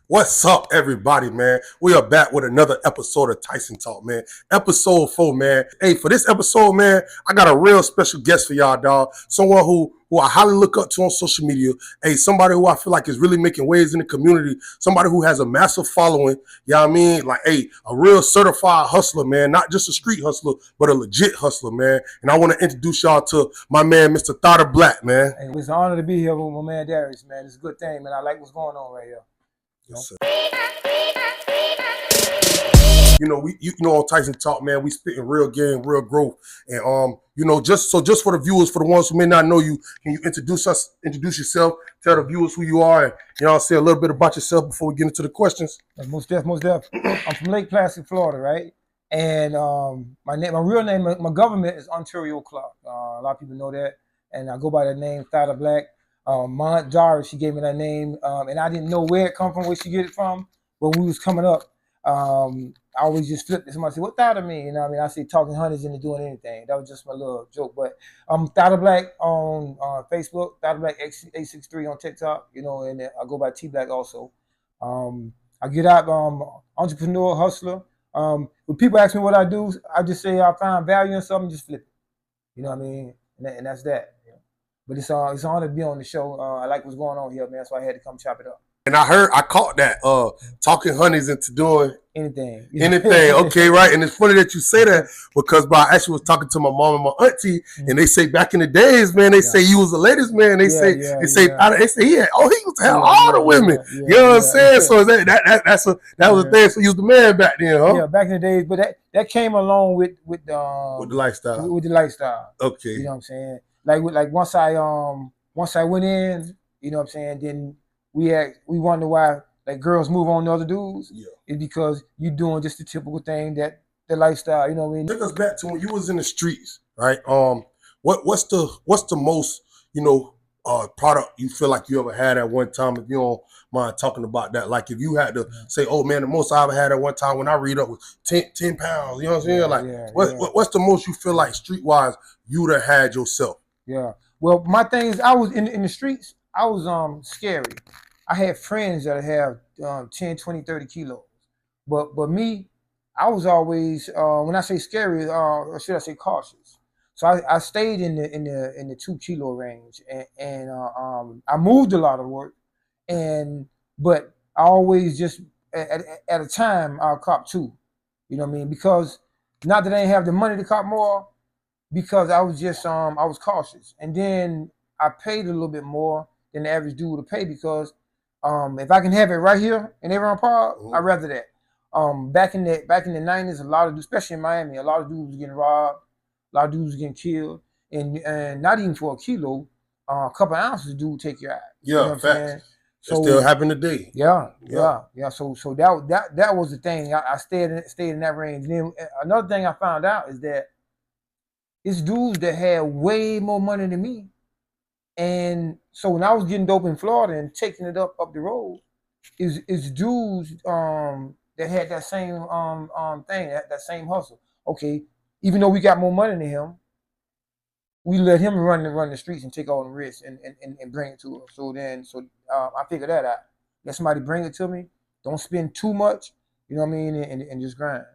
What's up, everybody, man? We are back with another episode of Tyson Talk, man. Episode 4, man. Hey, for this episode, man, I got a real special guest for y'all, dog. Someone who I highly look up to on social media. Hey, somebody who I feel like is really making waves in the community. Somebody who has a massive following. You know what I mean? Like, hey, a real certified hustler, man. Not just a street hustler, but a legit hustler, man. And I want to introduce y'all to my man, Mr. Thida Black, man. Hey, it's an honor to be here with my man Darius, man. It's a good thing, man. I like what's going on right here. Yes, sir. You know, on Tyson Talk, man, we spitting real game, real growth, and just for the viewers, for the ones who may not know you, can you introduce yourself, tell the viewers who you are, and say a little bit about yourself before we get into the questions. Most def. I'm from Lake Placid, Florida, right? And my real name, my government is Ontario Clark. A lot of people know that, and I go by the name Thida Black. My aunt Doris, she gave me that name, and I didn't know where it come from, where she get it from. But when we was coming up, I always just flipped it. Somebody said, "What Thida mean?" You know what I mean? I say talking honeys into doing anything. That was just my little joke. But I'm Thida Black on Facebook, Thida Black 863 on TikTok, and I go by T Black also. I get out, entrepreneur, hustler. When people ask me what I do, I just say I find value in something, just flip it. You know what I mean? And that's that. But it's an honor to be on the show. I like what's going on here, man. That's why I had to come chop it up. And I caught that talking honeys into doing anything. Okay, right. And it's funny that you say that because I actually was talking to my mom and my auntie, and they say back in the days, man, they say you was a ladies' man. They say he used to have all the women. You know what I'm saying? So that was a thing. So he was the man back then, huh? Yeah, back in the days. But that came along with the lifestyle. With the lifestyle. Okay. You know what I'm saying? Like once I went in, you know what I'm saying, then we wonder why like girls move on to other dudes. Yeah. It's because you doing just the typical thing that the lifestyle, you know what I mean? Take us back to when you was in the streets, right? What's the most, product you feel like you ever had at one time, if you don't mind talking about that? Like if you had to say, oh man, the most I ever had at one time when I read up was 10 pounds, you know what I'm saying? What's the most you feel like streetwise you'd have had yourself? Yeah. Well, my thing is I was in the streets, I was scary. I had friends that have 10, 20, 30 kilos. But me, I was always, when I say scary, or should I say cautious. So I stayed in the 2 kilo range, and I moved a lot of work, but I always just at a time I'll cop 2. You know what I mean? Because not that I didn't have the money to cop more, because I was just I was cautious, and then I paid a little bit more than the average dude would pay because if I can have it right here in Avon Park, I'd rather that. Back in the 90s, a lot of, especially in Miami, a lot of dudes was getting robbed, a lot of dudes was getting killed, and not even for a kilo, a couple ounces, dude take your eye. Yeah, you know facts. So, still happen today. Yeah. So that was the thing. I stayed in that range. And then another thing I found out is that it's dudes that had way more money than me. And so when I was getting dope in Florida and taking it up the road, is dudes that had that same thing, that same hustle. Okay, even though we got more money than him, we let him run the streets and take all the risks and bring it to us. So I figured that out. Let somebody bring it to me. Don't spend too much, you know what I mean, and just grind.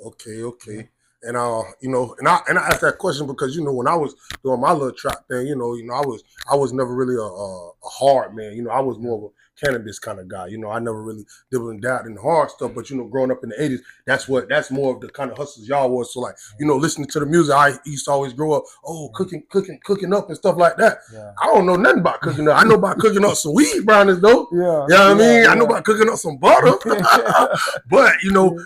Okay. And and I asked that question because when I was doing my little trap thing, I was never really a hard man. I was more of a cannabis kind of guy. I never really dabbled and dabbled in the hard stuff. But growing up in the 80s, that's more of the kind of hustles y'all was. So like, listening to the music, I used to always grow up, cooking up and stuff like that. Yeah. I don't know nothing about cooking up. I know about cooking up some weed brownies though. Yeah. You know what I mean? I know about cooking up some butter. But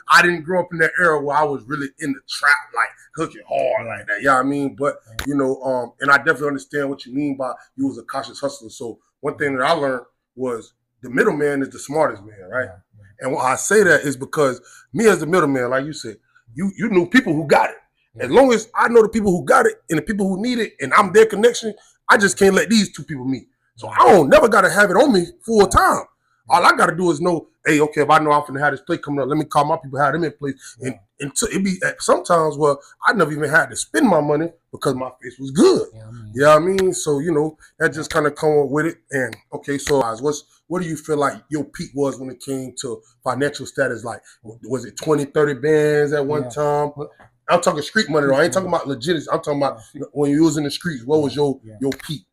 I didn't grow up in that era where I was really in the trap, like cooking hard like that. You know what I mean? But and I definitely understand what you mean by you was a cautious hustler. So one thing that I learned was the middleman is the smartest man, right? Yeah. And why I say that is because me as the middleman, like you said, you knew people who got it. Yeah. As long as I know the people who got it and the people who need it, and I'm their connection, I just can't let these two people meet. So I don't never gotta have it on me full time. All I gotta do is know, hey, okay, if I know I'm finna have this plate coming up, let me call my people, have them in place. And it be sometimes, well, I never even had to spend my money because my face was good. Yeah, You know what I mean? So, that just kind of come with it. And okay, so what do you feel like your peak was when it came to financial status? Like, was it 20, 30 bands at one time? I'm talking street money though. I ain't talking about legit. I'm talking about when you was in the streets. What was your peak?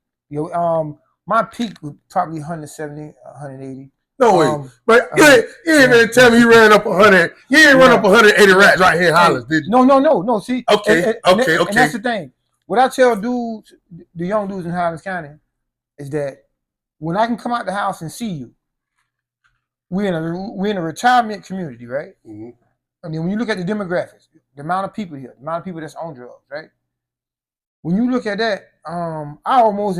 My peak was probably 170, 180. No way. But you ain't gonna tell me you ran up 100. You ain't run up 180 rats right here in Highlands, did you? No. See, okay. And that's the thing. What I tell dudes, the young dudes in Highlands County, is that when I can come out the house and see you, we're in a retirement community, right? Mm-hmm. I mean, when you look at the demographics, the amount of people here, the amount of people that's on drugs, right? When you look at that, and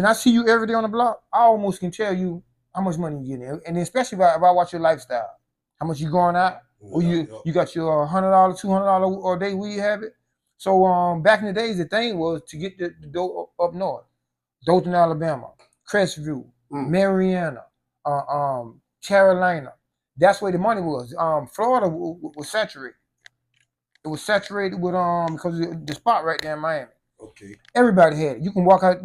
I see you every day on the block, I almost can tell you how much money you getting, and especially if I watch your lifestyle, how much you going out, or you got your $100, $200 a day weed habit. So back in the days, the thing was to get the dope up north, Dothan, Alabama, Crestview, Mariana, Carolina. That's where the money was. Florida was saturated. It was saturated with because of the spot right there in Miami. Okay. Everybody had it. You can walk out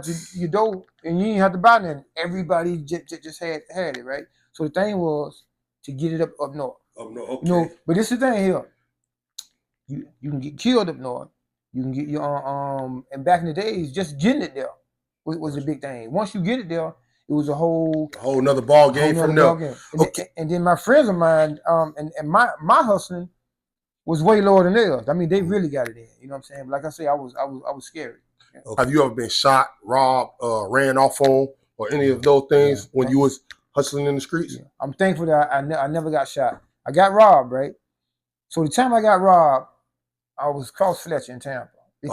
to your door and you didn't have to buy nothing. Everybody just had it, right? So the thing was to get it up north. Up north, okay. But this is the thing here. You can get killed up north. You can get your and back in the days, just getting it there was a big thing. Once you get it there, it was a whole nother ball game from there. And then my friends of mine, and my hustling was way lower than theirs. I mean, they really got it in. You know what I'm saying? But like I say, I was scared. Yeah. Have you ever been shot, robbed, ran off on, or any of those things when you was hustling in the streets? Yeah. I'm thankful that I never got shot. I got robbed, right? So the time I got robbed, I was cross Fletcher in Tampa. They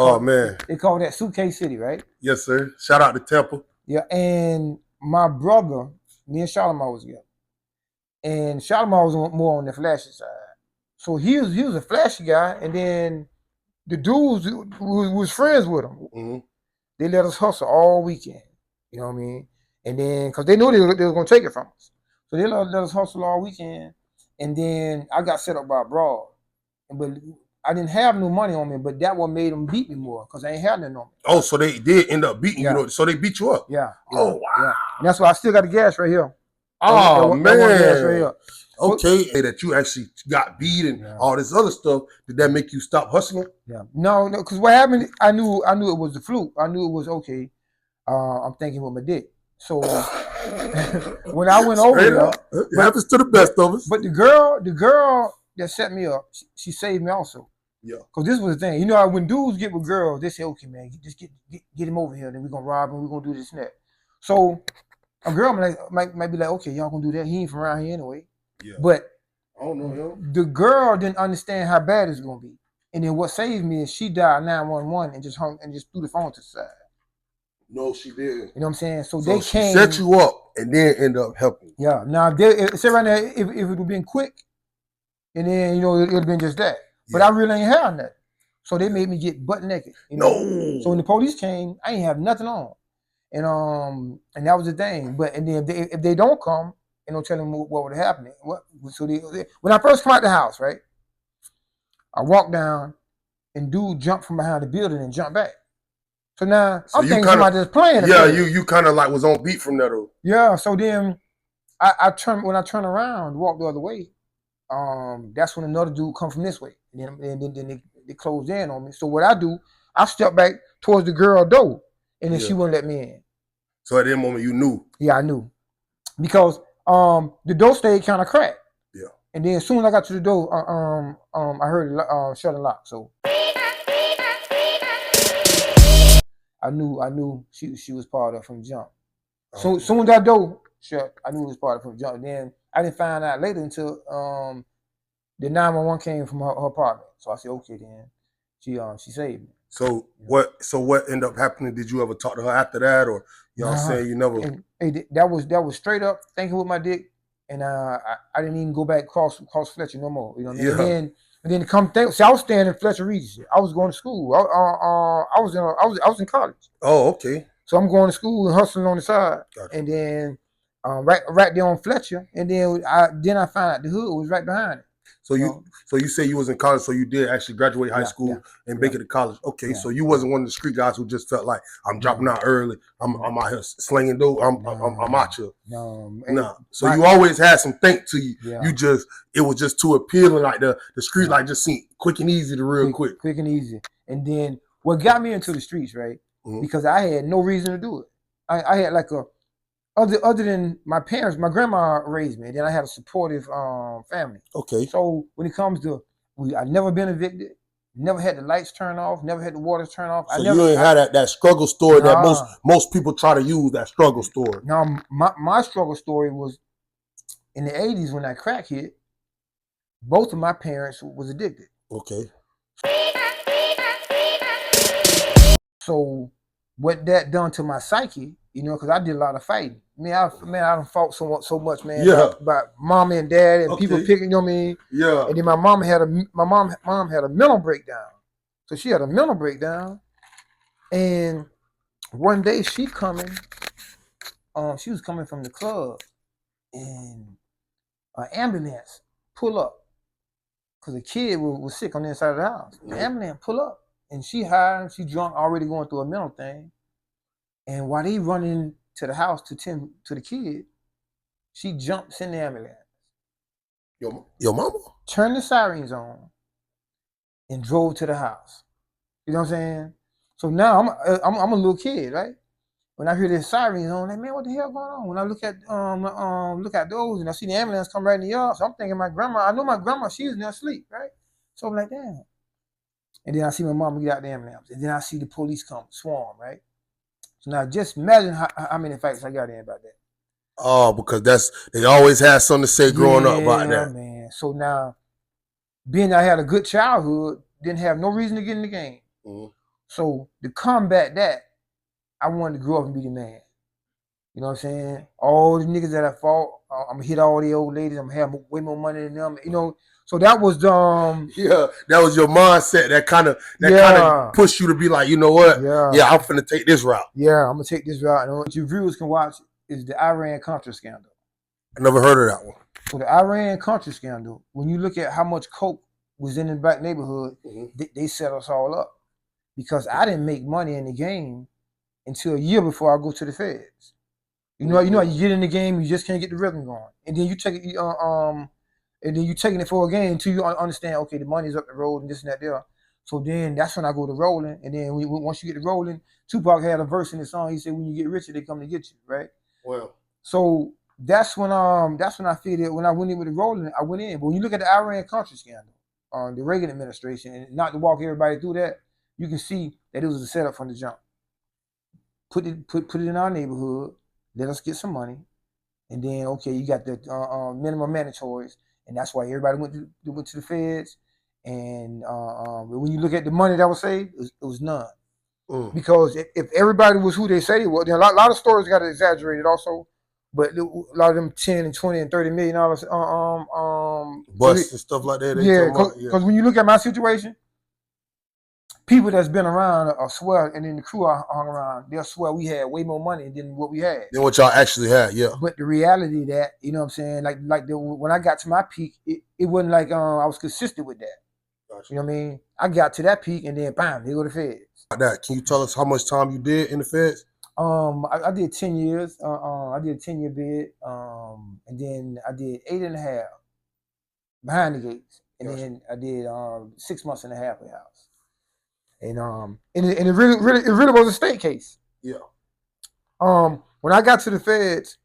call that Suitcase City, right? Yes, sir. Shout out to Tampa. Yeah, and my brother, me and Shalimar was together, and Shalimar was more on the flashy side. So he was a flashy guy, and then the dudes who was friends with him, they let us hustle all weekend. You know what I mean? And then, because they knew they were going to take it from us. So they let us hustle all weekend, and then I got set up by a broad. But I didn't have no money on me, but that what made them beat me more, because I ain't had nothing on me. Oh, so they did end up beating you. So they beat you up? Yeah. Oh, wow. Yeah. And that's why I still got the gas right here. Oh, man. Gas right here. Okay, that you actually got beat and all this other stuff. Did that make you stop hustling? Yeah. No, because what happened, I knew it was the fluke. I knew it was okay. I'm thinking with my dick. So when I went over there, it happens to the best of us. But the girl that set me up, she saved me also. Yeah. Because this was the thing. You know, when dudes get with girls, they say, okay, man, just get him over here, then we're going to rob him, we're going to do this and that. So a girl might be like, okay, y'all going to do that. He ain't from around here anyway. Yeah. But I don't know him. The girl didn't understand how bad it's going to be. And then what saved me is she dialed 911 and just threw the phone to the side. No, she didn't. You know what I'm saying? So they came. She set you up and then end up helping. Yeah. Now, say right now, if it would have been quick, and then, it would have been just that. Yeah. But I really ain't had nothing. So they made me get butt naked. No. So when the police came, I ain't have nothing on. And that was the thing. But and then if they don't come, tell them what would happen. When I first come out the house, right, I walked down, and dude jumped from behind the building and jumped back. So now I'm thinking somebody just playing. Yeah, you kind of like was on beat from that. Yeah. So then I turned around, walked the other way. That's when another dude come from this way, and then they closed in on me. So what I do, I step back towards the girl door, and then she wouldn't let me in. So at that moment you knew. Yeah, I knew, because the door stayed kind of cracked. Yeah. And then as soon as I got to the door, I heard it shut and lock. So I knew she was part of from the jump. So soon as that door shut, I knew it was part of from the jump. And then I didn't find out later until the 911 came from her apartment. So I said, okay, then she saved me. So what ended up happening? Did you ever talk to her after that, or saying you never? That was straight up thinking with my dick, and I didn't even go back cross Fletcher no more. You know what I mean? Yeah. And then come see, I was staying in Fletcher Regency. I was going to school. I was in college. Oh, okay. So I'm going to school and hustling on the side. Gotcha. And then right there on Fletcher, and then I found out the hood was right behind it. So you say you was in college, so you did actually graduate high school and make it to college. Okay, so you wasn't one of the street guys who just felt like I'm dropping out early. I'm out here slinging dope. I'm out here. No. So you always had some think to you. Yeah. It was just too appealing, like the street like just seemed quick and easy to real quick. Quick and easy. And then what got me into the streets, right? Mm-hmm. Because I had no reason to do it. I had like other than my parents, my grandma raised me, and then I had a supportive family. Okay. So when it comes to, I've never been evicted, never had the lights turned off, never had the waters turned off. So you ain't had that struggle story that most people try to use, that struggle story. Now my struggle story was in the 80s when that crack hit. Both of my parents was addicted. Okay. So what that done to my psyche, because I did a lot of fighting. I done fought so much, man. Yeah. About mom and dad and people picking on me. Yeah. And then my mom had a mental breakdown. So she had a mental breakdown. And one day she was coming from the club, and an ambulance pull up because a kid was sick on the inside of the house. The ambulance pull up, and she high and she drunk, already going through a mental thing. And while they running to the house to tend to the kid, she jumps in the ambulance. Your mama? Turned the sirens on and drove to the house. You know what I'm saying? So now I'm a little kid, right? When I hear the sirens on, like, man, what the hell going on? When I look at those and I see the ambulance come right in the yard, so I'm thinking my grandma. I know my grandma, she was in there asleep, right? So I'm like, damn. And then I see my mama get out the ambulance, and then I see the police come swarm, right? So now just imagine how many fights I got in about that. Oh, because they always had something to say growing up about that. Man. So now, being I had a good childhood, didn't have no reason to get in the game. Mm-hmm. So to combat that, I wanted to grow up and be the man. You know what I'm saying? All the niggas that I fought, I'm gonna hit all the old ladies. I'm gonna have way more money than them. So that was that was your mindset. That kind of pushed you to be like, you know what? Yeah, I'm finna take this route. Yeah, I'm gonna take this route. And what your viewers can watch is the Iran-Contra scandal. I never heard of that one. So the Iran-Contra scandal, when you look at how much coke was in the black neighborhood, they set us all up. Because I didn't make money in the game until a year before I go to the feds. You know, you get in the game, you just can't get the rhythm going, and then you take it, and then you taking it for a game until you understand, okay, the money's up the road and this and that there. So then that's when I go to rolling, and then once you get to rolling, Tupac had a verse in the song. He said, "When you get richer, they come to get you." Right. Well. So that's when I feel that when I went in with the rolling, I went in. But when you look at the Iran-Contra scandal, the Reagan administration, and not to walk everybody through that, you can see that it was a setup from the jump. Put it in our neighborhood. Let us get some money, and then you got the minimum mandatories, and that's why everybody went to the feds. And when you look at the money that was saved, it was none. Because if everybody was who they say they were, then a lot of stories got exaggerated also, but a lot of them $10 and $20 and $30 million busts and stuff like that. Because when you look at my situation, people that's been around are swear, and then the crew I hung around, they'll swear we had way more money than what we had. Than what y'all actually had, yeah. But the reality of that, you know what I'm saying? When I got to my peak, it wasn't like I was consistent with that. Gotcha. You know what I mean? I got to that peak, and then bam, they go to the feds. That. Can you tell us how much time you did in the feds? I did 10 years. I did a 10-year bid, and then I did 8.5 behind the gates, and then I did 6 months and a half in the house. And it really was a state case. Yeah. When I got to the feds,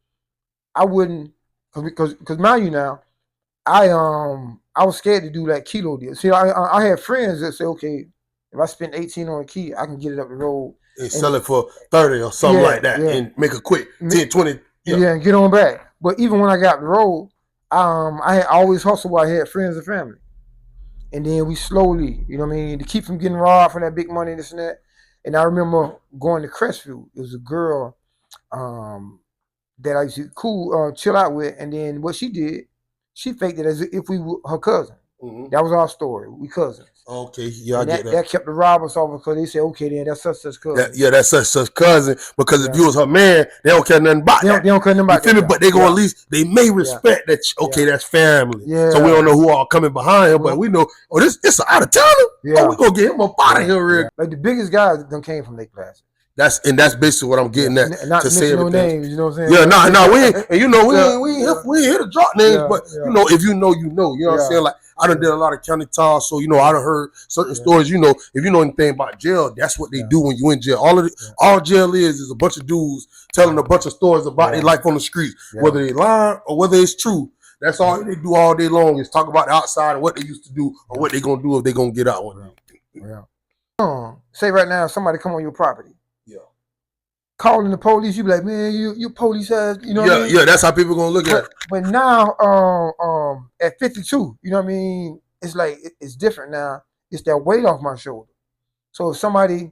I wouldn't, because mind you now, I was scared to do that kilo deal. See, I had friends that say, okay, if I spend 18 on a key, I can get it up the road and sell it for 30 or something like that, and make a quick 10, 20. Yeah, and get on back. But even when I got the road, I had always hustled while I had friends and family. And then we slowly, you know what I mean, to keep from getting robbed for that big money, this and that. And I remember going to Crestview. It was a girl that I used to chill out with. And then what she did, she faked it as if we were her cousin. That was our story. We cousins. Okay, yeah, I get that. That kept the robbers off because they said, okay, then that's such cousin. That's such cousin. Because if you was her man, they don't care nothing about that. They don't care nothing about that. But they gonna at least, they may respect that, okay, that's family. Yeah. So we don't know who all coming behind him, but we know, this an out of towner. Yeah. Oh, we gonna get him up out of here real. Like the biggest guys done came from Lake Placid. That's basically what I'm getting at. Not to say everything. No names, you know what I'm saying? Yeah, we ain't, and you know, we ain't here to drop names, but you know, if you know, you know what I'm saying? Like, I done did a lot of county talks, so you know, I done heard certain stories. You know, if you know anything about jail, that's what they do when you in jail. All jail is a bunch of dudes telling a bunch of stories about their life on the streets, whether they lie or whether it's true. That's all they do all day long is talk about the outside and what they used to do or what they gonna do if they gonna get out one day. Say right now, somebody come on your property. Calling the police, you be like, man, you police ass, you know what I mean? Yeah, that's how people gonna look at it. But now, at 52, you know what I mean? It's like, it's different now. It's that weight off my shoulder. So if somebody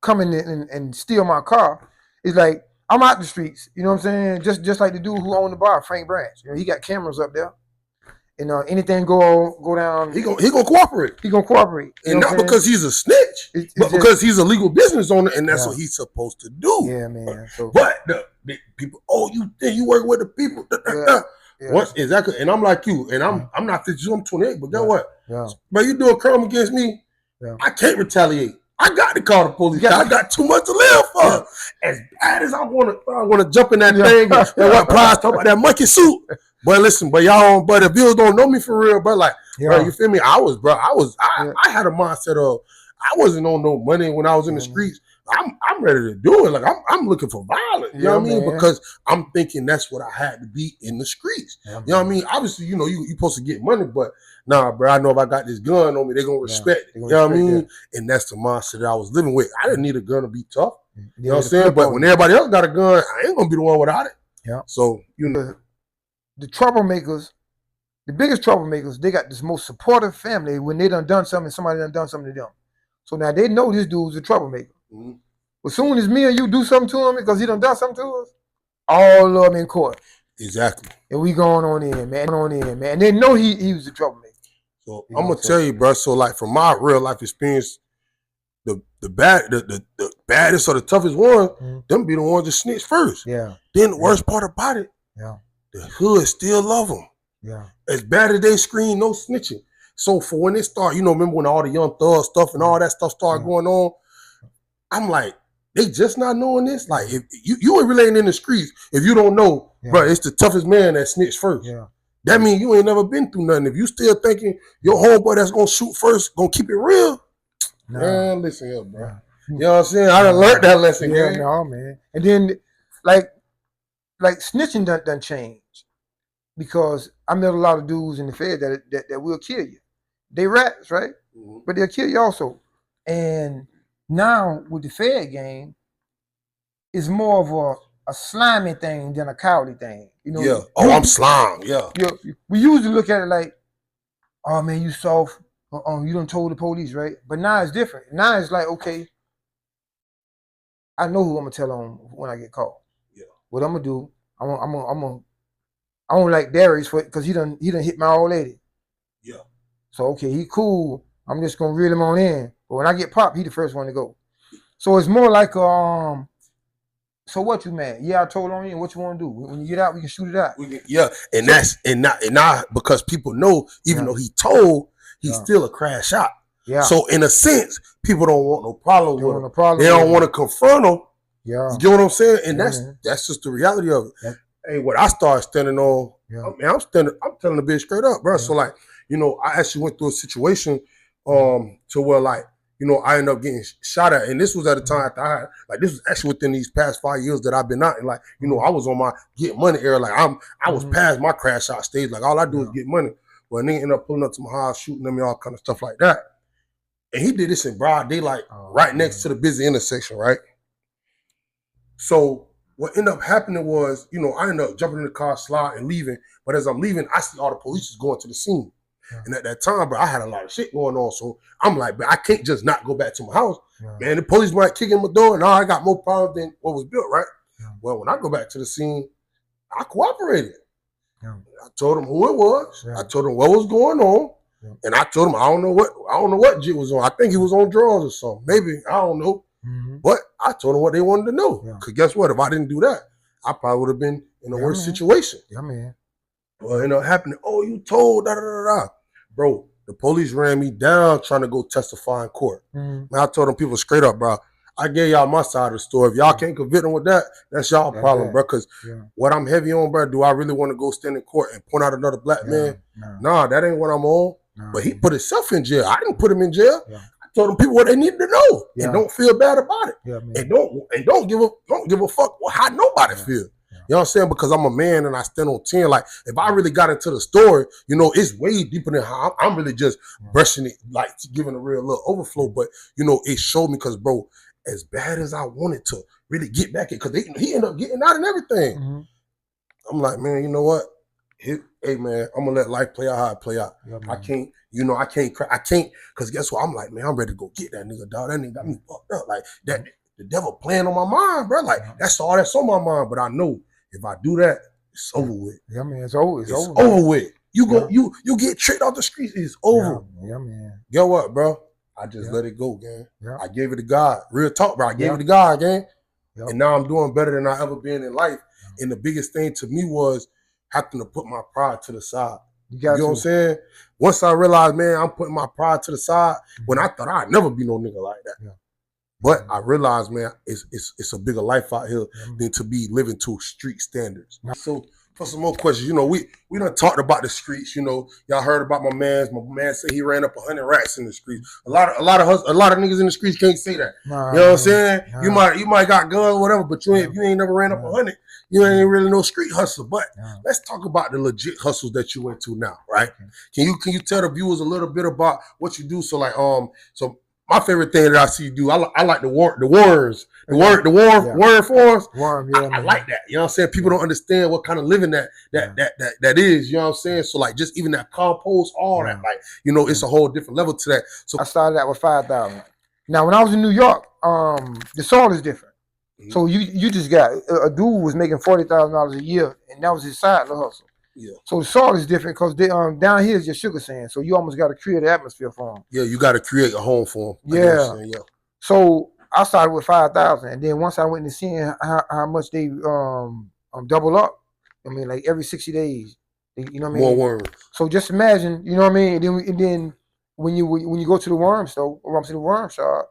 come in and steal my car, it's like, I'm out the streets, you know what I'm saying? Just like the dude who owned the bar, Frank Branch. You know, he got cameras up there. And anything go down, he gonna cooperate. He gonna cooperate, and not because he's a snitch, but because he's a legal business owner, and that's what he's supposed to do. Yeah, man. But the people, you work with the people. What exactly? And I'm like you, and I'm not 52, I'm 28. But guess what? But you do a crime against me, I can't retaliate. I got to call the police. I got too much to live for. As bad as I want to jump in that thing and what Prize talk about that monkey suit. But listen, but the viewers don't know me for real. But like, bro, you feel me? I had a mindset of I wasn't on no money when I was in the streets. I'm ready to do it. Like I'm looking for violence. You know what I mean? Because I'm thinking that's what I had to be in the streets. You know what I mean? Obviously, you know, you supposed to get money, but nah, bro, I know if I got this gun on me, they're gonna respect it. You know what I mean? And that's the mindset that I was living with. I didn't need a gun to be tough. You know what I'm saying? But when everybody else got a gun, I ain't gonna be the one without it. Yeah. So, you know. The troublemakers, the biggest troublemakers, they got this most supportive family when they done something, somebody done something to them. So now they know this dude's a troublemaker. As soon as me and you do something to him because he done something to us, all of them in court. Exactly. And we going on in, man. And they know he was a troublemaker. So I'm gonna tell you, bro. So like from my real life experience, the baddest or the toughest ones, them be the ones that snitch first. Yeah. Then the worst part about it, the hood still love them. Yeah. As bad as they scream, no snitching. So for when they start, you know, remember when all the Young Thug stuff and all that stuff started going on, I'm like, they just not knowing this. Like, if you ain't relating in the streets, if you don't know, bro, it's the toughest man that snitched first. Yeah. That means you ain't never been through nothing. If you still thinking your homeboy that's gonna shoot first, gonna keep it real, man, listen here, bro. You know what I'm saying? I done learned that lesson, man. No, man. And then, like snitching done changed. Because I met a lot of dudes in the Fed that will kill you. They rats, right? But they'll kill you also. And now with the Fed game, it's more of a slimy thing than a cowardly thing. You know? Yeah. Oh, I'm slime. Yeah. We usually look at it like, oh man, you soft. You done told the police, right? But now it's different. Now it's like, okay, I know who I'm gonna tell on when I get caught. Yeah. What I'm gonna do? I don't like Darius because he done hit my old lady. Yeah. So okay, he cool. I'm just gonna reel him on in. But when I get popped, he the first one to go. So it's more like so what you mad? Yeah, I told on you. What you want to do? When you get out, we can shoot it out. And that's not because people know, even though he told, he's still a crash out. Yeah. So in a sense, people don't want no problem with him. They don't don't want to confront him. Yeah. You know what I'm saying? And that's just the reality of it. Yeah. Hey, what I started standing on, I'm telling the bitch straight up, bro. Yeah. So like, you know, I actually went through a situation to where like, you know, I ended up getting shot at. And this was at a time that I had, like, this was actually within these past 5 years that I've been out. And like, you know, I was on my get money era. Like I was past my crash out stage. Like all I do is get money. Well, they ended up pulling up to my house, shooting them and all kind of stuff like that. And he did this in broad daylight, right next to the busy intersection, right? So what ended up happening was, you know, I ended up jumping in the car, slide and leaving. But as I'm leaving, I see all the police going to the scene. Yeah. And at that time, bro, I had a lot of shit going on. So I'm like, but I can't just not go back to my house. Yeah. Man, the police might kick in my door and I got more problems than what was built, right? Yeah. Well, when I go back to the scene, I cooperated. Yeah. I told him who it was. Yeah. I told him what was going on. Yeah. And I told him I don't know what Jit was on. I think he was on drugs or something. Maybe, I don't know. Mm-hmm. But I told them what they wanted to know. Yeah. Because guess what? If I didn't do that, I probably would have been in a worse situation. Yeah, man. Well, you know, happening. Oh, you told bro. The police ran me down trying to go testify in court. Mm-hmm. Man, I told them people straight up, bro. I gave y'all my side of the story. If y'all can't convict them with that, that's y'all problem, bro. Because what I'm heavy on, bro, do I really want to go stand in court and point out another black man? Nah, that ain't what I'm on. But he put himself in jail. I didn't put him in jail. Yeah. I told them people what they needed to know, and don't feel bad about it, and don't give a fuck how nobody feel. You know what I'm saying? Because I'm a man and I stand on 10. Like, if I really got into the story, you know, it's way deeper than how I'm really just brushing it, like giving a real little overflow. But, you know, it showed me because, bro, as bad as I wanted to really get back in, because he ended up getting out and everything. Mm-hmm. I'm like, man, you know what? Hey, man, I'm going to let life play out how it play out. Yeah, I can't, you know, I can't, because guess what? I'm like, man, I'm ready to go get that nigga, dog. That nigga got me fucked up. Like, that, the devil playing on my mind, bro. Like, that's all that's on my mind. But I know if I do that, it's over with. Yeah, man, it's over. It's over with. You go, you get tricked off the streets. It's over. Yeah, man. Get what, bro? I just let it go, gang. Yeah. I gave it to God. Real talk, bro. I gave it to God, gang. Yep. And now I'm doing better than I ever been in life. And the biggest thing to me was having to put my pride to the side. You know what I'm saying? Once I realized, man, I'm putting my pride to the side when I thought I'd never be no nigga like that. Yeah. But I realized, man, it's a bigger life out here than to be living to street standards. So for some more questions, you know, we done talked about the streets. You know, y'all heard about my man. My man said he ran up 100 rats in the streets. A lot of niggas in the streets can't say that. Nah, you know what I'm saying? Nah. You might got guns or whatever, but if you ain't never ran up 100, you ain't really no street hustle. But let's talk about the legit hustles that you went to now, right? Can you tell the viewers a little bit about what you do? So like my favorite thing that I see you do, I like the worms. The worm forms. I like that. You know what I'm saying? People don't understand what kind of living that is. You know what I'm saying? So like just even that compost, all that, like, you know, it's a whole different level to that. So I started out with 5,000. Now when I was in New York, the soil is different. Mm-hmm. So you just got a dude was making $40,000 a year, and that was his side hustle. Yeah. So the soil is different because down here is just sugar sand. So you almost got to create an atmosphere for them. Yeah, you got to create a home for them. Yeah. So I started with 5,000, and then once I went and seeing how much they double up, I mean, like every 60 days, you know what I mean? More worms. So just imagine, you know what I mean? And then when you go to the worm store, or I'm to the worm shop,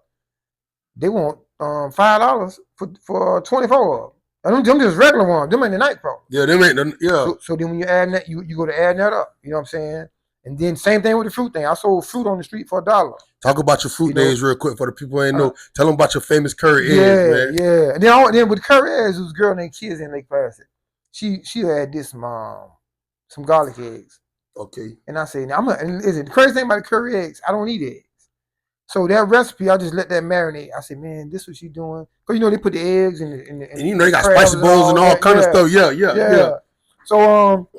they want $5 for 24 of them. And them just regular ones. Them ain't the night pro. Yeah, them ain't the, yeah. So then when you add that, you go to add that up. You know what I'm saying? And then same thing with the fruit thing. I sold fruit on the street for $1. Talk about your fruit days real quick for the people who ain't know. Tell them about your famous curry eggs, man. Yeah. And then with curry eggs, there was a girl named Kids in Lake Placid. She had this some garlic eggs. Okay. And I say, now the crazy thing about the curry eggs, I don't eat eggs. So that recipe, I just let that marinate. I said, man, this what she doing. Because, you know, they put the eggs in and you know, they got spicy bowls and all kind of stuff. Yeah. So,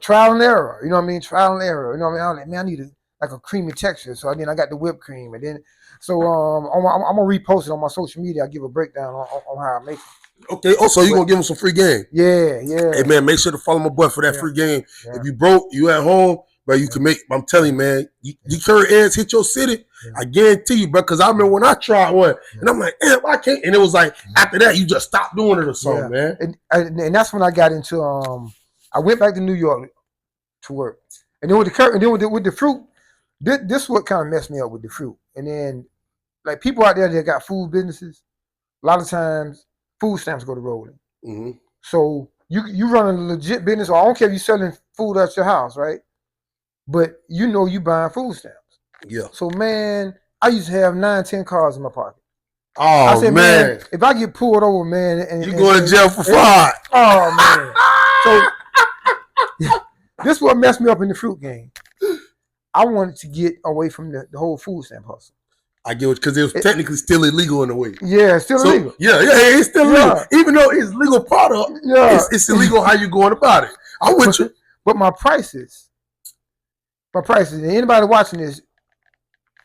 trial and error. You know what I mean? Trial and error. You know what I mean? I was like, man, I need a creamy texture. So then I got the whipped cream. And then, so I'm going to repost it on my social media. I give a breakdown on how I make it. Okay. Oh, so you going to give them some free game? Yeah. Hey, man, make sure to follow my boy for that free game. Yeah. If you broke, you at home, bro, you can make, I'm telling you, man, you curry eggs hit your city. Yeah. I guarantee you, bro, because I remember when I tried one, and I'm like, I can't. And it was like, after that, you just stopped doing it or something, man. And that's when I got into, I went back to New York to work. And then with the curry, and then with the fruit, this what kind of messed me up with the fruit. And then, like, people out there that got food businesses, a lot of times, food stamps go to rolling. Mm-hmm. So you run a legit business, or I don't care if you're selling food at your house, right? But you know you buying food stamps. Yeah. So, man, I used to have 9-10 cars in my pocket. Oh, I said, man, if I get pulled over, man, you going to jail for fraud. Oh, man. So this is what messed me up in the fruit game. I wanted to get away from the whole food stamp hustle. I get it, because it was technically still illegal in a way. Yeah, it's still illegal. Yeah, it's still illegal. Even though it's legal product, it's illegal how you going about it. I'm with you. But my prices, and anybody watching this,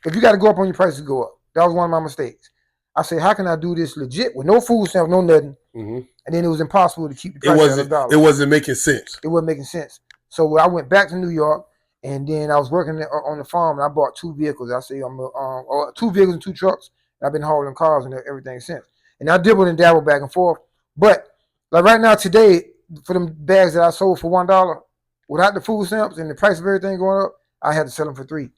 if you got to go up on your prices, go up. That was one of my mistakes. I said, how can I do this legit with no food stamps, no nothing? Mm-hmm. and then it was impossible to keep the price at $1. It wasn't making sense. It wasn't making sense. So I went back to New York, and then I was working on the farm, and I bought 2 vehicles. I say or 2 vehicles and 2 trucks. And I've been hauling cars and everything since. And I dibbled and dabbled back and forth. But like right now, today, for them bags that I sold for $1, without the food stamps and the price of everything going up, I had to sell them for $3.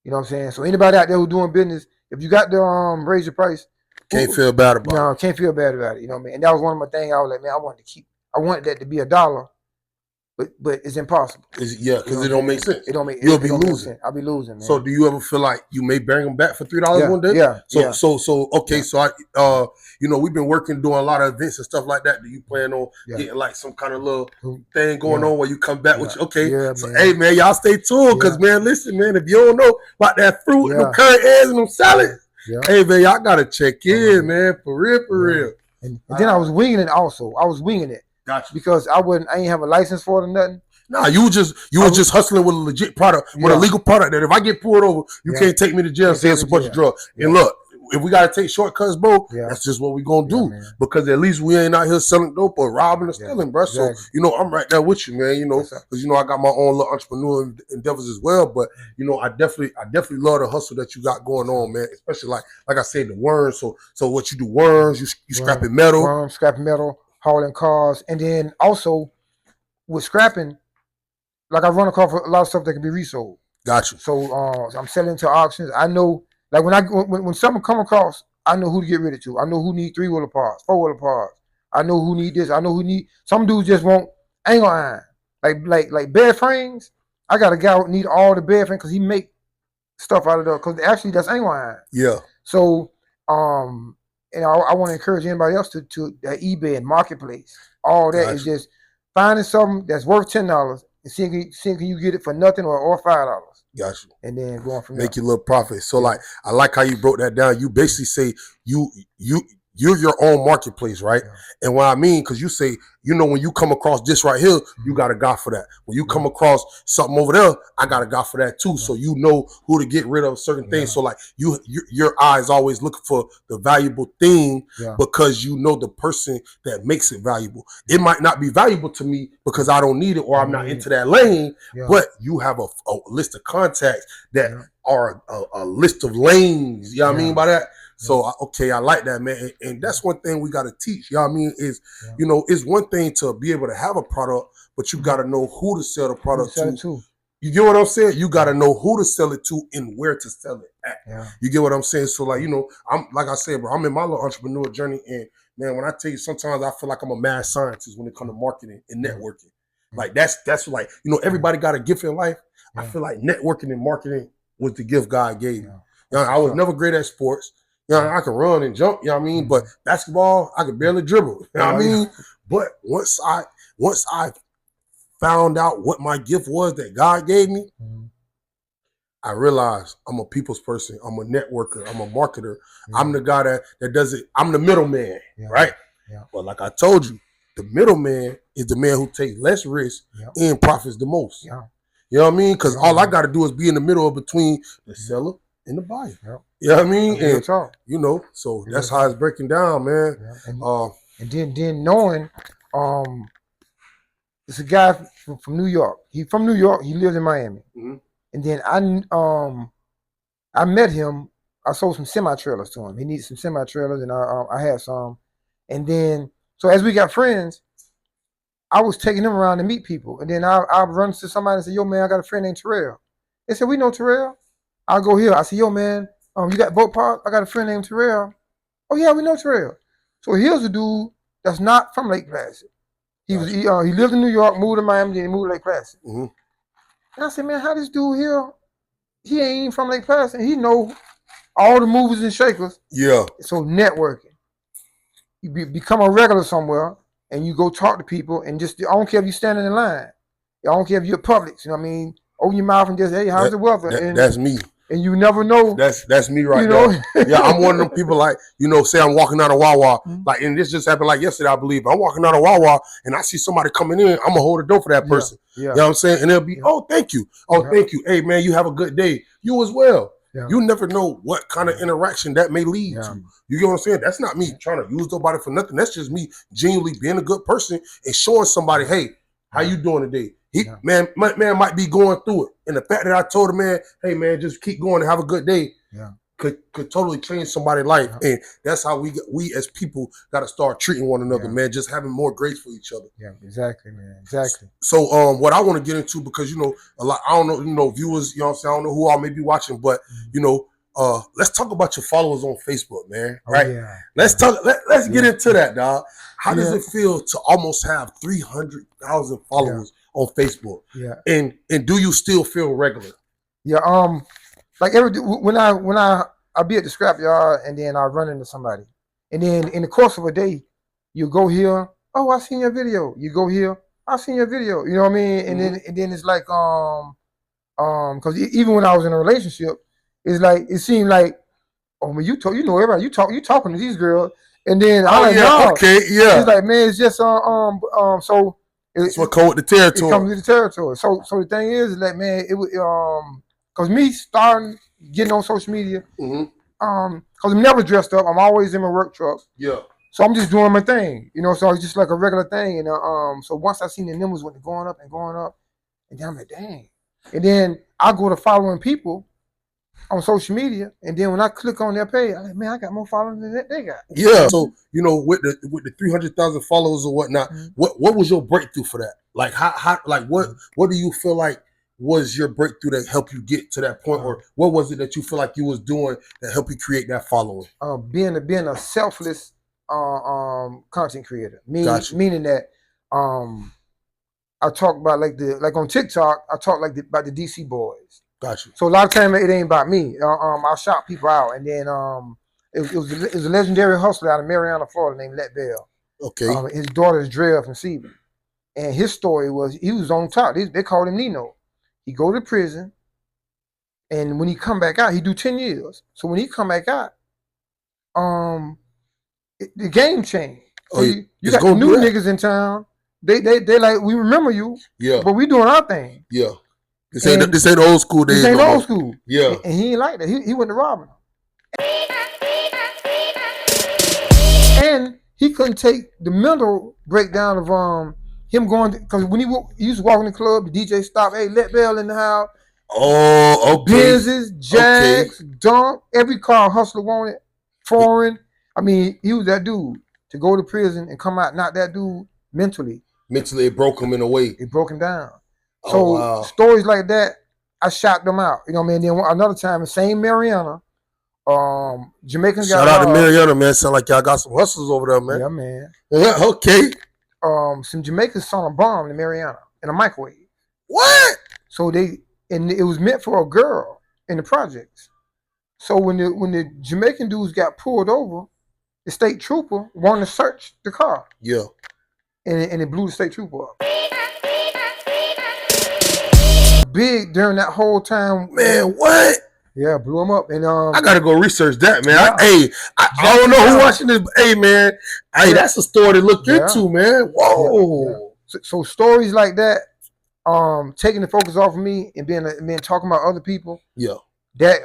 You know what I'm saying? So anybody out there who's doing business, if you got to raise your price, can't feel bad about it. No, can't feel bad about it. You know what I mean? And that was one of my things. I was like, man, I wanted that to be $1, but it's impossible. Because it don't make sense. It don't make. You'll be losing. I'll be losing, man. So do you ever feel like you may bring them back for $3 one day? Yeah. So okay. So I we've been doing a lot of events and stuff like that. Do you plan on getting like some kind of little thing going on where you come back with hey man, y'all stay tuned because man, listen man, if you don't know about that fruit and them current eggs and them salads, hey man, y'all gotta check in, man, for real. And then I was winging it also. I was winging it. Gotcha. Because I ain't have a license for it or nothing. Nah, you was just hustling with a legit product, with a legal product that if I get pulled over, you can't take me to jail and say it's a bunch of drugs. And look, if we gotta take shortcuts, bro, that's just what we gonna do. Because at least we ain't out here selling dope or robbing or stealing, bro. Exactly. So, I'm right there with you, man, because I got my own little entrepreneurial endeavors as well. But I definitely love the hustle that you got going on, man. Especially like I said, the worms. So what you do, worms, you scrapping metal. Worms, scrapping metal, hauling cars, and then also with scrapping, like I run across a lot of stuff that can be resold. Gotcha. So I'm selling to auctions. I know, like when something come across, I know who to get rid of to. I know who need 3-wheeler parts, 4-wheeler parts. I know who need this. I know who need. Some dudes just want angle iron, like bed frames. I got a guy who need all the bed frames because he make stuff out of those. Because actually that's angle iron. Yeah. So I want to encourage anybody else to eBay and marketplace. All that is just finding something that's worth $10 and seeing can you get it for nothing or $5. Gotcha. And then going from there. Make your little profit. So like I like how you broke that down. You basically say you're your own marketplace, right? Yeah. And what I mean, because you say, when you come across this right here, you got a guy for that. When you come across something over there, I got a guy for that too. So you know who to get rid of certain things. So like your eyes always looking for the valuable thing because you know the person that makes it valuable. It might not be valuable to me because I don't need it or I'm not into that lane, but you have a list of contacts that are a list of lanes. You know what I mean by that? So, I like that, man. And that's one thing we got to teach. You know what I mean? It's one thing to be able to have a product, but you got to know who to sell the product to. You get what I'm saying? You got to know who to sell it to and where to sell it at. Yeah. You get what I'm saying? So, like, I'm like I said, bro, I'm in my little entrepreneur journey. And, man, when I tell you, sometimes I feel like I'm a mad scientist when it comes to marketing and networking. Like, that's like, everybody got a gift in life. I feel like networking and marketing was the gift God gave me. I was never great at sports. I can run and jump, but basketball, I could barely dribble. You know what I mean? But once I found out what my gift was that God gave me, I realized I'm a people's person. I'm a networker. I'm a marketer. I'm the guy that does it. I'm the middleman, right? Yeah. But like I told you, the middleman is the man who takes less risk and profits the most. Yeah. You know what I mean? Because all I got to do is be in the middle of between the seller and the buyer. Yeah. You know what I mean? And, so that's how it's breaking down, man. Yeah. And then knowing, it's a guy from New York. He from New York. He lives in Miami. Mm-hmm. And then I met him. I sold some semi-trailers to him. He needed some semi-trailers, and I had some. And then, so as we got friends, I was taking him around to meet people. And then I run to somebody and say, yo, man, I got a friend named Terrell. They said, we know Terrell. I'll go here. I said, yo, man, you got boat park? I got a friend named Terrell. Oh, yeah, we know Terrell. So here's a dude that's not from Lake Placid. He lived in New York, moved to Miami, then he moved to Lake Placid. Mm-hmm. And I said, man, how this dude here, he ain't even from Lake Placid. He know all the movers and shakers. Yeah. So networking. You become a regular somewhere, and you go talk to people, and just, I don't care if you're standing in line. I don't care if you're Publix, you know what I mean? Open your mouth and just, hey, how's the weather? That's me. And you never know. That's me right now. Yeah, I'm one of them people like, say I'm walking out of Wawa. Mm-hmm. Like, and this just happened like yesterday, I believe. I'm walking out of Wawa and I see somebody coming in, I'm going to hold the door for that person. Yeah. You know what I'm saying? And they'll be, oh, thank you. Oh, thank you. Hey, man, you have a good day. You as well. Yeah. You never know what kind of interaction that may lead to. You get what I'm saying? That's not me trying to use nobody for nothing. That's just me genuinely being a good person and showing somebody, hey, how you doing today? Man might be going through it. And the fact that I told him, man, hey man, just keep going and have a good day. Could totally change somebody's life. And that's how we as people gotta start treating one another, man. Just having more grace for each other. Yeah, exactly, man. Exactly. So what I want to get into, because you know, a lot, I don't know, you know, viewers, you know what I'm saying, I don't know who all may be watching, but you know, let's talk about your followers on Facebook, man. Right? Let's get into that, dog. How does it feel to almost have 300,000 followers on Facebook? And do you still feel regular? Like when I be at the scrapyard and then I run into somebody, and then in the course of a day, you go here. Oh, I seen your video. You go here. I seen your video. You know what I mean? And then it's like because even when I was in a relationship, it's like it seemed like, oh man, you know everybody, you talking to these girls, and then it's like, man, it's just so it's what comes with the territory. It comes with the territory. So the thing is that, man, it was because me starting getting on social media, because I'm never dressed up. I'm always in my work truck. So I'm just doing my thing, you know. So it's just like a regular thing, and so once I seen the numbers went going up, and then I'm like, dang. And then I go to following people on social media, and then when I click on their page, I'm like, man, I got more followers than they got. So you know, with the 300,000 followers or whatnot, what was your breakthrough for that? Like how like what do you feel like was your breakthrough that helped you get to that point, or what was it that you feel like you was doing that helped you create that following? Being a selfless content creator, meaning that I talk about like on TikTok, I talk about the DC boys. Gotcha. So a lot of time it ain't about me. I'll shout people out, and then it was a legendary hustler out of Mariana, Florida, named Let Bell. Okay. His daughter is Dre from Sebring, and his story was he was on top. They called him Nino. He go to prison, and when he come back out, he do 10 years. So when he come back out, the game changed. So you got new niggas in town. They like, we remember you, but we doing our thing. This ain't old school days. This ain't old school. Yeah. And he ain't like that. He went to robbing them. And he couldn't take the mental breakdown of him going, because when he used to walk in the club, the DJ stopped, hey, Let Bell in the house. Oh, okay. Benzes, Jags, Dunk, every car hustler wanted, foreign. I mean, he was that dude to go to prison and come out not that dude mentally. Mentally, it broke him in a way. It broke him down. So stories like that, I shot them out. You know what I mean? Then another time, the same Mariana, Jamaican guy. Shout out to Mariana, man. Sound like y'all got some hustlers over there, man. Yeah, man. Yeah, okay. Some Jamaicans saw a bomb in Mariana in a microwave. What? So it was meant for a girl in the projects. So when the Jamaican dudes got pulled over, the state trooper wanted to search the car. Yeah. And it blew the state trooper up. Big during that whole time. Man, what? Yeah, blew him up. And I gotta go research that, man. I don't know who watching this, but hey, man, that's a story to look into, man. Whoa. So stories like that, taking the focus off of me and being talking about other people. Yeah. That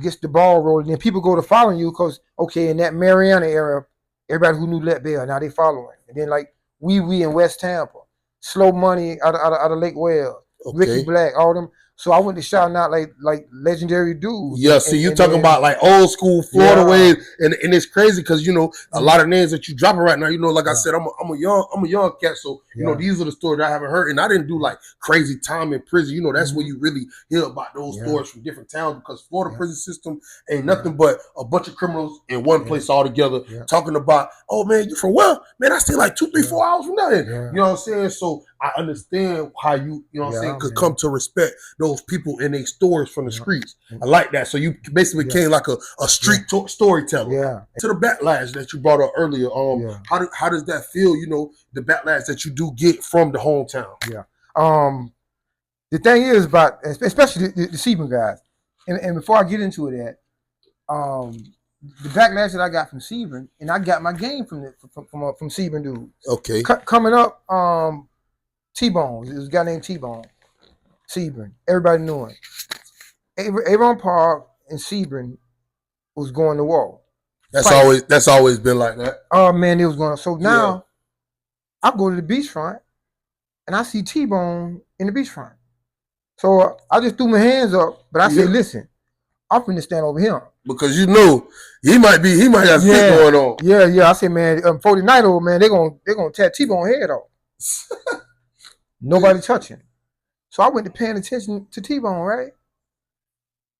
gets the ball rolling. And people go to following you because, okay, in that Mariana era, everybody who knew Let Bell, now they following. And then like we in West Tampa, Slow Money out of Lake Wells, Ricky Black, all them. So I went to shouting out like legendary dudes. Yeah, see, you talking about like old school Florida ways, and it's crazy because you know a lot of names that you dropping right now. You know, like I said, I'm a young cat, so you know these are the stories that I haven't heard, and I didn't do like crazy time in prison. You know, that's where you really hear about those stories from different towns because Florida prison system ain't nothing but a bunch of criminals in one place all together talking about, oh man, you from where? Man, I stay like 2, 3, 4 hours from there. You know what I'm saying? So I understand how you know what I'm saying, could come to respect those people and their stories from the streets. I like that. So you basically became like a street storyteller. Yeah. To the backlash that you brought up earlier, how does that feel? You know, the backlash that you do get from the hometown. Yeah. The thing is about, especially the Sebring guys, and before I get into it, the backlash that I got from Sebring, and I got my game from Sebring dudes. Okay. Coming up, T-Bone. It was a guy named T-Bone. Sebring. Everybody knew him. Avon Park, and Sebring was going to war. That's always been like that. Oh man, it was going. So now I go to the beachfront and I see T-Bone in the beachfront. So I just threw my hands up, but I said, listen, I'm finna stand over him. Because you know he might have shit going on. Yeah. I said, man, for the night old man, they're gonna tear T-Bone head off. Nobody touching. So I went to paying attention to T-Bone, right?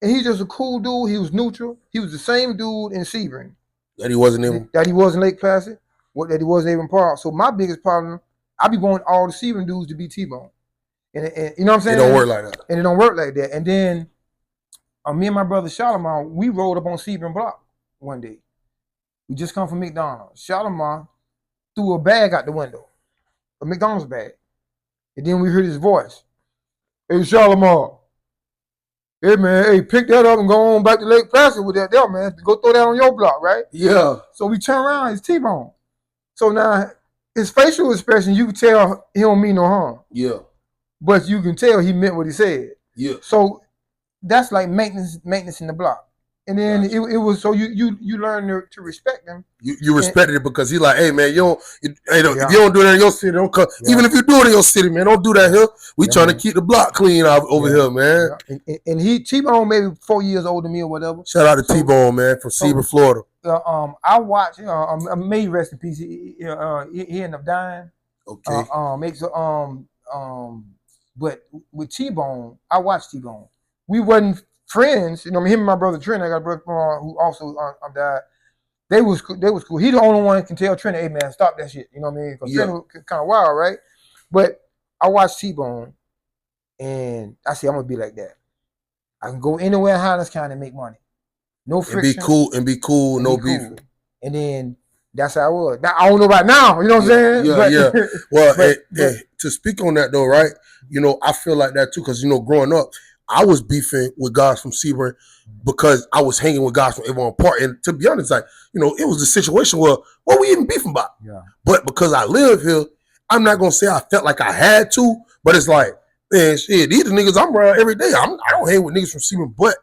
And he's just a cool dude. He was neutral. He was the same dude in Sebring. That he wasn't in. That he was in Lake Placid. That he wasn't even Park. So my biggest problem, I be wanting all the Sebring dudes to be T-Bone. And you know what I'm saying? It don't work like that. And it don't work like that. And then me and my brother Shalimar, we rolled up on Sebring Block one day. We just come from McDonald's. Shalimar threw a bag out the window, a McDonald's bag. And then we heard his voice. Hey, Shalimar. Hey, man, hey, pick that up and go on back to Lake Placid with that there, man. Go throw that on your block, right? Yeah. So we turn around, it's T-Bone. So now, his facial expression, you can tell he don't mean no harm. Yeah. But you can tell he meant what he said. Yeah. So that's like maintenance in the block. And then it was so you learn to respect him. You respected it because he's like, hey man, if you don't do that in your city, don't come. Yeah. Even if you do it in your city, man, don't do that here. We trying to keep the block clean over here, man. Yeah. And T-Bone maybe 4 years older than me or whatever. Shout out to T-Bone, man, from Sebring, Florida. I watched. May rest in peace. He ended up dying. Okay. But with T-Bone, I watched T-Bone. We wasn't friends, him and my brother Trent. I got a brother who also died. They was cool. He the only one that can tell Trent, hey man, stop that shit. You know what I mean? Because Trent was kind of wild, right? But I watched T-Bone, and I said I'm gonna be like that. I can go anywhere in Highlands County and make money. No friction. And be cool, no beef. And then that's how I was. Now I don't know about now. You know what I'm saying? Yeah. Well, to speak on that though, right? I feel like that too because growing up, I was beefing with guys from Sebring because I was hanging with guys from Avon Park. And to be honest, it was a situation where what we even beefing about? Yeah. But because I live here, I'm not gonna say I felt like I had to, but it's like, man, shit, these are niggas I'm around every day. I don't hang with niggas from Sebring, but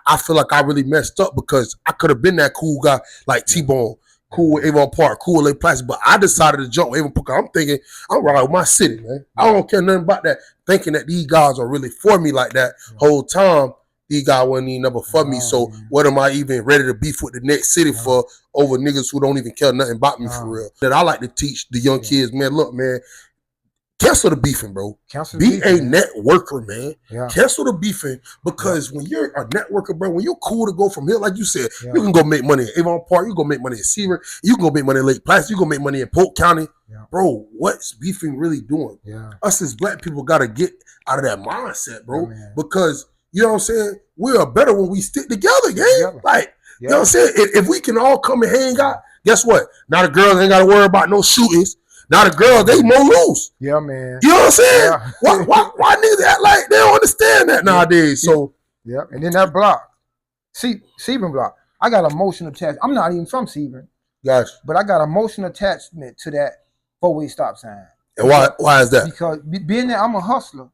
I feel like I really messed up because I could have been that cool guy like T-Bone. Cool with Avon Park, cool with Lake Placid, but I decided to jump with Avon Park. I'm thinking, I'm riding with my city, man. I don't care nothing about that. Thinking that these guys are really for me like that whole time, these guys wasn't even never for me. So what am I even ready to beef with the next city for over niggas who don't even care nothing about me for real? That I like to teach the young kids, man, look, man, cancel the beefing, bro. Be a networker, man. Yeah. Cancel the beefing because when you're a networker, bro, when you're cool to go from here, like you said, you can go make money in Avon Park, you can go make money in Sebring, you can go make money in Lake Placid, you can go make money in Polk County. Yeah. Bro, what's beefing really doing? Yeah. Us as black people got to get out of that mindset, bro, because, you know what I'm saying, we are better when we stick together, gang. Like, you know what I'm saying? If we can all come and hang out, guess what? Now the girls ain't got to worry about no shootings. Now the girls, they more loose. Yeah, man. You know what I'm saying? Yeah. Why niggas act like they don't understand that nowadays? So and then that block, Sebring block. I got emotional attachment. I'm not even from Sebring. Gotcha. But I got emotional attachment to that 4-way stop sign. And why is that? Because being there, I'm a hustler.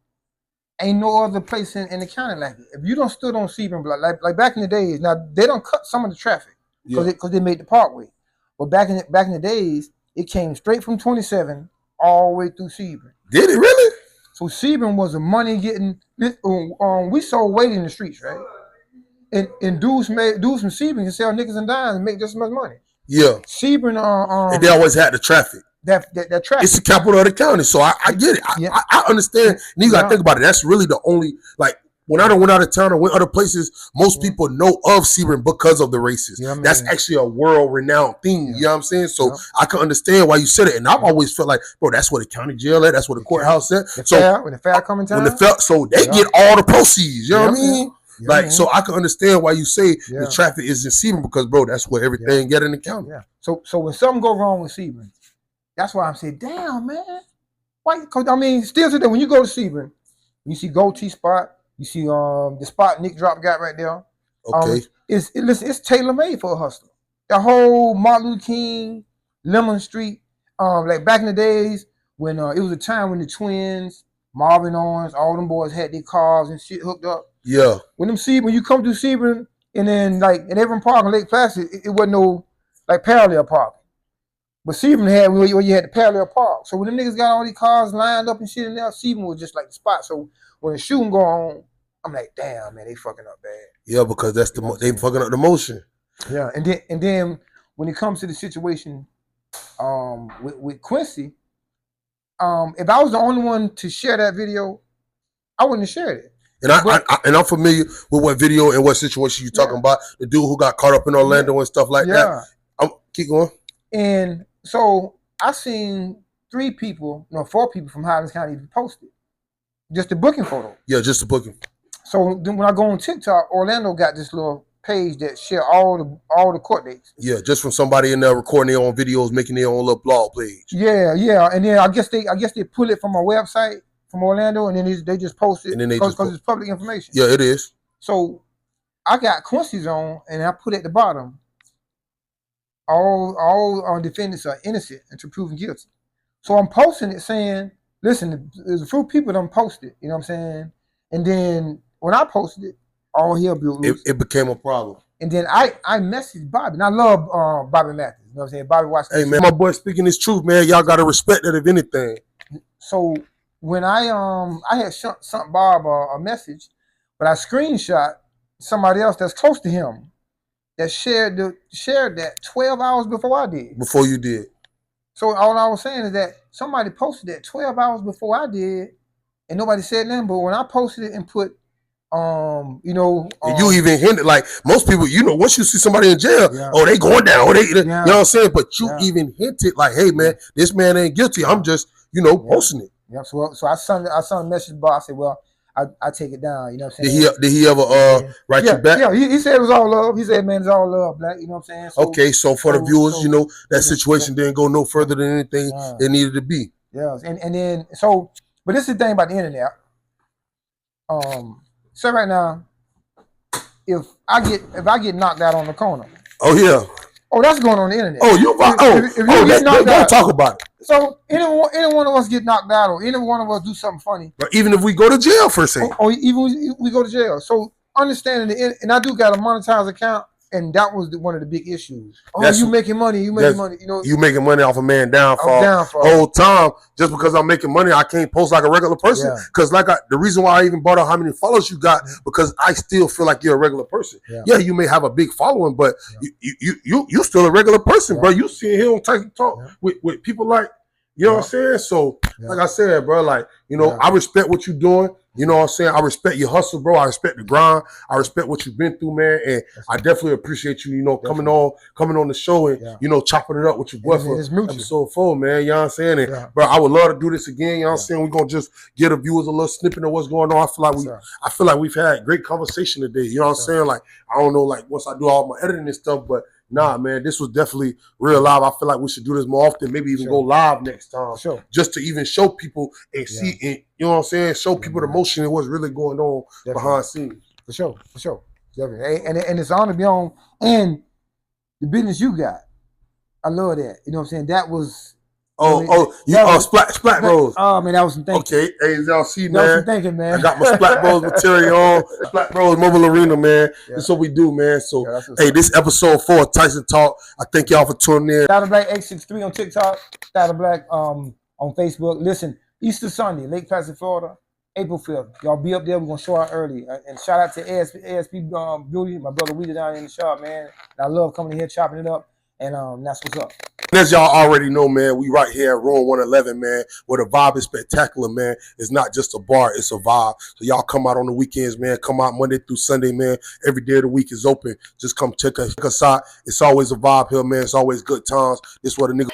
Ain't no other place in the county like it. If you don't stood on Sebring block, like back in the days, now they don't cut some of the traffic because they made the parkway. But back in the days, it came straight from 27 all the way through Sebring. Did it really? So Sebring was a money getting. We sold weight in the streets, right? And dudes from Sebring can sell nickels and dimes and make just as much money. Yeah. Sebring. And they always had the traffic. That traffic. It's the capital of the county, so I get it. I understand. And you got to think about it. That's really the only When I went out of town or went other places, most people know of Sebring because of the races. Yeah, that's actually a world-renowned thing. Yeah. You know what I'm saying? So I can understand why you said it. And I've always felt like, bro, that's where the county jail at. That's where the courthouse at. When the fair coming time. So they get all the proceeds. You know what I mean? Yeah, so I can understand why you say the traffic is in Sebring because, bro, that's where everything get in the county. Yeah. So when something go wrong with Sebring, that's why I'm saying, damn, man. Why? Because, still today, when you go to Sebring, you see Goatee Spot, you see the spot Nick Drop got right there. Okay. It's tailor-made for a hustler. The whole Martin Luther King, Lemon Street, like back in the days when it was a time when the twins Marvin Owens, all them boys had their cars and shit hooked up. Yeah. When you come through Sebring, and then like in every park in Lake Placid, it wasn't no like parallel parking. But Sebring had where you had the parallel park. So when them niggas got all these cars lined up and shit in there, Sebring was just like the spot. So when the shooting go on, I'm like, damn, man, they fucking up bad. Yeah, because that's they fucking up the motion. Yeah, and then when it comes to the situation with Quincy, if I was the only one to share that video, I wouldn't have shared it. And I'm familiar with what video and what situation you're talking about. The dude who got caught up in Orlando and stuff like that. Keep going. And so I seen 4 people from Highlands County posted just the booking photo. Yeah, just the booking. So then when I go on TikTok, Orlando got this little page that share all the court dates. Yeah, just from somebody in there recording their own videos, making their own little blog page. Yeah, and then I guess they pull it from a website from Orlando, and then they just post it because it's public information. Yeah, it is. So I got Quincy's on, and I put at the bottom, all defendants are innocent until proven guilty. So I'm posting it saying, listen, there's a few people that posted, you know what I'm saying? And then when I posted it, all hell broke loose. It became a problem. And then I messaged Bobby, and I love Bobby Matthews. You know what I'm saying? Bobby watched. Hey man, my boy speaking his truth, man. Y'all gotta respect that if anything. So when I had sent Bob a message, but I screenshot somebody else that's close to him that shared that 12 hours before I did. Before you did. So all I was saying is that somebody posted that 12 hours before I did, and nobody said nothing. But when I posted it and put you even hinted, like most people, once you see somebody in jail, they going down, you know what I'm saying? But you even hinted like, hey man, this man ain't guilty. I'm just, posting it. Yeah. So I sent a message to Bob. I said, well, I take it down. You know what I'm saying? Did he ever write you back? Yeah, he said it was all love. He said, man, it's all love, Black. You know what I'm saying? So for the viewers, that situation didn't go no further than anything it needed to be. Yeah, and then but this is the thing about the internet. So right now, if I get knocked out on the corner. Oh yeah. Oh, that's going on the internet. Don't talk about it. So any one of us get knocked out, or any one of us do something funny. But even if we go to jail for a second. Or even if we go to jail. So understanding and I do got a monetized account. And that was one of the big issues. You making money. You making money. You making money off a man downfall. Whole time, just because I'm making money, I can't post like a regular person. Because the reason why I even brought out how many followers you got, because I still feel like you're a regular person. Yeah, you may have a big following, but you still a regular person, bro. You see here on Tyson Talk with people like, you know what I'm saying? So, like I said, bro, like, I respect what you're doing. You know what I'm saying? I respect your hustle, bro. I respect the grind. I respect what you've been through, man. And I definitely appreciate you, coming on the show and, chopping it up with your boy for episode 4, man. You know what I'm saying? And, bro, I would love to do this again. You know what I'm saying? We're going to just give the viewers a little snippet of what's going on. I feel like we've had great conversation today. You know what I'm saying? Like, I don't know, like, once I do all my editing and stuff, but nah, man, this was definitely real live. I feel like we should do this more often, maybe even go live next time. Just to even show people and see it, you know what I'm saying? Show people the motion and what's really going on behind scenes. For sure. Definitely. And it's on to be on. And the business you got, I love that. You know what I'm saying? That was Splat Bros. Oh man, that was some thinking. Okay, hey, y'all see, man. That was some thinking, man. I got my Splat Bros material on. Splat Bros Mobile Arena, man. That's what we do, man. So, this episode 4 of Tyson Talk. I thank y'all for tuning in. Thida Black 863 on TikTok. Thida Black on Facebook. Listen, Easter Sunday, Lake Placid, Florida, April 5th. Y'all be up there. We're gonna show out early. And shout out to ASP Beauty, my brother Weeder down in the shop, man. And I love coming in here chopping it up. And that's what's up. And as y'all already know, man, we right here at Room 111, man, where the vibe is spectacular, man. It's not just a bar, it's a vibe. So y'all come out on the weekends, man. Come out Monday through Sunday, man. Every day of the week is open. Just come check us out. It's always a vibe here, man. It's always good times. This is what a nigga...